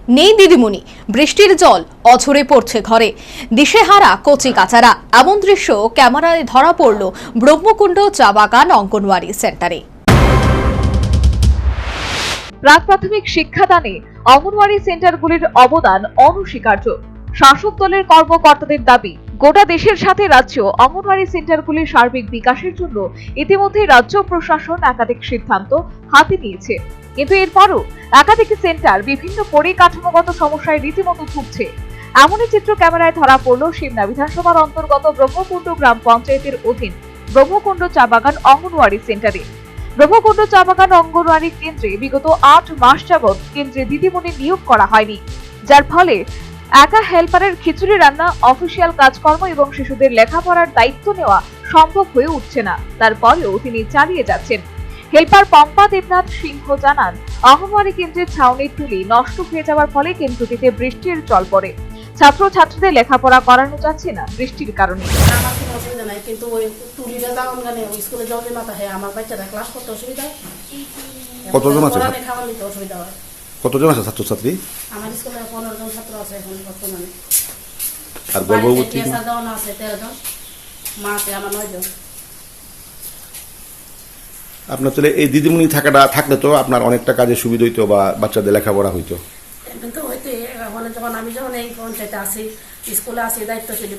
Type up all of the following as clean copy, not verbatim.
নেই দিদিমণি, বৃষ্টির জল অঝরে পড়ছে ঘরে, দিশেহারা কচি কাচারা। এমন দৃশ্য ক্যামেরায় ধরা পড়ল ব্রহ্মকুণ্ড চা বাগান অঙ্গনওয়াড়ি সেন্টারে। প্রাক প্রাথমিক শিক্ষাদানে অঙ্গনওয়াড়ি সেন্টারগুলির অবদান অনস্বীকার্য। শাসক দলের কর্মকর্তাদের দাবি, গোটা দেশের সাথে রাজ্য অঙ্গনওয়াড়ি সেন্টারগুলির সার্বিক বিকাশের জন্য ইতিমধ্যে রাজ্য প্রশাসন একাধিক সিদ্ধান্ত হাতে নিয়েছে, কিন্তু এরপরও একাধিক সেন্টার বিভিন্ন পরিকাঠামোগত সমস্যায় রীতিমতো ভুগছে। এমনই চিত্র ক্যামেরায় ধরা পড়ল সিমনা বিধানসভার অন্তর্গত ব্রহ্মকুণ্ড গ্রাম পঞ্চায়েতের অধীন ব্রহ্মকুণ্ড চা বাগান অঙ্গনওয়াড়ি সেন্টারে। ব্রহ্মকুণ্ড চা বাগান অঙ্গনওয়াড়ি কেন্দ্রে বিগত 8 মাস যাবৎ কেন্দ্রে দিদিমণি নিয়োগ করা হয়নি, যার ফলে একা হেল্পারের খিচুড়ি রান্না, অফিসিয়াল কাজকর্ম এবং শিশুদের লেখাপড়ার দায়িত্ব নেওয়া সম্ভব হয়ে উঠছে না। তারপরেও তিনি চালিয়ে যাচ্ছেন। হেল্পার পম্পা দেবনাথ সিংহ জানান, অঙ্গনওয়াড়ি কেন্দ্রের ছাউনির তুলি নষ্ট হয়ে যাওয়ার ফলে কেন্দ্রটিতে বৃষ্টির জল পড়ে। ছাত্রছাত্রীদের লেখাপড়া করানো যাচ্ছে না বৃষ্টির কারণে। আমার কোনো অসুবিধা নাই, কিন্তু ওই তুলিটা দাম গানে স্কুলে জল জমা থাকে, আমার বাচ্চারা ক্লাস করতে অসুবিধা হয়। কতজন আছে? খাওয়া নিতে অসুবিধা হয়। কতজন আছে ছাত্রছাত্রী? আমার স্কুলে 15 জন ছাত্র আছে এখন বর্তমানে। আর গর্ভবতী আছে 13 জন, মাতে আমার 9 জন। আপনার তাহলে এই দিদিমণি থাকলে তো আপনার অনেকটা কাজে সুবিধা হইতো বা বাচ্চাদের লেখাপড়া হইতো। কিন্তু হয়তো যখন আমি এই পঞ্চায়েতে আসি, স্কুলে আসি, দায়িত্বশীল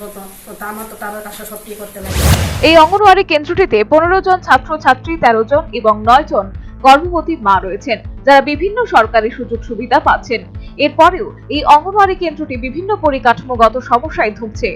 তো আমার তো তার কাছে সত্যি করতে লাগে। এই অঙ্গনওয়াড়ি কেন্দ্রটিতে 15 জন ছাত্রছাত্রী, 13 জন এবং 9 জন গর্ভবতী মা রয়েছেন, যারা বিভিন্ন সরকারি সুযোগ সুবিধা পাচ্ছেন। এরপরেও এই অঙ্গনওয়াড়ি কেন্দ্রটি বিভিন্ন পরিকাঠামোগত সমস্যায় ভুগছে।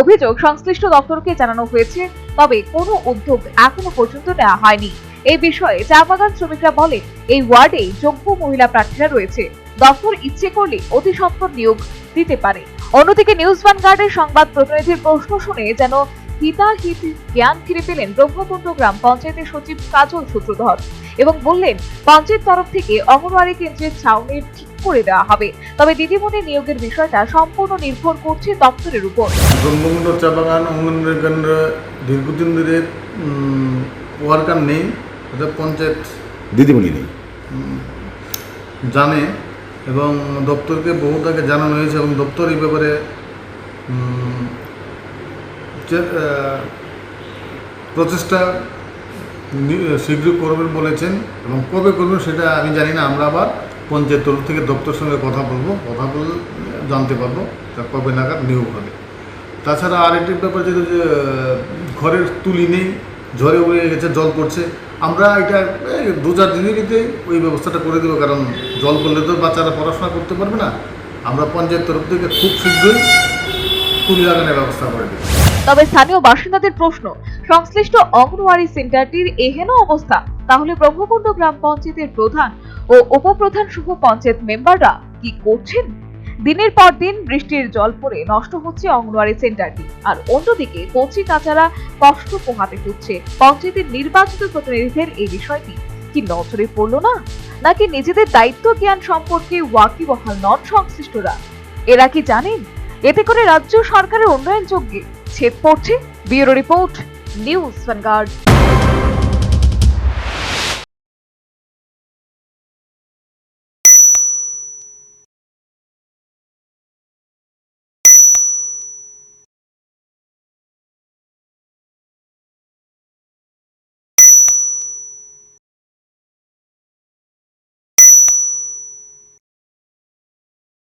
অভিযোগ সংশ্লিষ্ট দপ্তরকে জানানো হয়েছে, তবে কোনো উদ্যোগ এখনো পর্যন্ত নেওয়া হয়নি। এই বিষয়ে চা বাগান শ্রমিকরা বলেন, এই ওয়ার্ডে যোগ্য মহিলা প্রার্থীরা রয়েছে, দপ্তর ইচ্ছে করলে অতি সত্বর নিয়োগ দিতে পারে। অন্যদিকে নিউজ ভ্যানগার্ডের সংবাদ প্রতিনিধির প্রশ্ন শুনে যেন হিতাহিত জ্ঞান ফিরে পেলেন ব্রহ্মকুণ্ড গ্রাম পঞ্চায়েতের সচিব কাজল সূত্রধর এবং বললেন, পঞ্চায়েত তরফ থেকে অঙ্গনওয়াড়ি কেন্দ্রের ছাউনি ঠিক করে দেওয়া হবে, তবে দিদিমণি নিয়োগের বিষয়টা সম্পূর্ণ নির্ভর করছে দপ্তরের উপর। ব্রহ্মকুণ্ড চা বাগান অঙ্গনওয়াড়ি কেন্দ্রে দীর্ঘদিন ধরে ওয়ার্কার নেই, পঞ্চায়েত দিদিমণি নেই জানে এবং দপ্তরকে বহুত আগে জানানো হয়েছে এবং দপ্তর এই ব্যাপারে প্রচেষ্টা শীঘ্রই করবেন বলেছেন এবং কবে করবেন সেটা আমি জানি না। আমরা আবার পঞ্চায়েত তরফ থেকে দপ্তরের সঙ্গে কথা বলে জানতে পারবো কবে নাগাদ নিয়োগ হবে। তাছাড়া আরেকটি ব্যাপার যেটা যে ঘরের তুলি নেই, ঝড়ে উড়ে গেছে, জল পড়ছে। আমরা এটা 2-4 দিনের ভিতরে ওই ব্যবস্থাটা করে দেবো, কারণ জল পড়লে তো বাচ্চারা পড়াশোনা করতে পারবে না। আমরা পঞ্চায়েত তরফ থেকে খুব শীঘ্রই তুলি লাগানোর ব্যবস্থা করে দেবো। তবে স্থানীয় বাসিন্দাদের প্রশ্ন, সংশ্লিষ্ট অঙ্গনওয়াড়ি সেন্টারটির এহেন অবস্থা, তাহলে ব্রহ্মকুণ্ড গ্রাম পঞ্চায়েতের প্রধান ও উপপ্রধান সহ পঞ্চায়েত মেম্বাররা কি করছেন? দিনের পর দিন বৃষ্টির জল পড়ে নষ্ট হচ্ছে অঙ্গনওয়াড়ি সেন্টারটি, আর অন্যদিকে কচি কাচারা কষ্ট পোহাতে হচ্ছে। পঞ্চায়েতের নির্বাচিত প্রতিনিধিদের এই বিষয়টি কি নজরে পড়লো না, নাকি নিজেদের দায়িত্ব জ্ঞান সম্পর্কে ওয়াকিবহাল নন সংশ্লিষ্টরা? এরা কি জানেন এতে করে রাজ্য সরকারের উন্নয়ন যজ্ঞে ছেদ পড়ছে? Bureau report, news vanguard.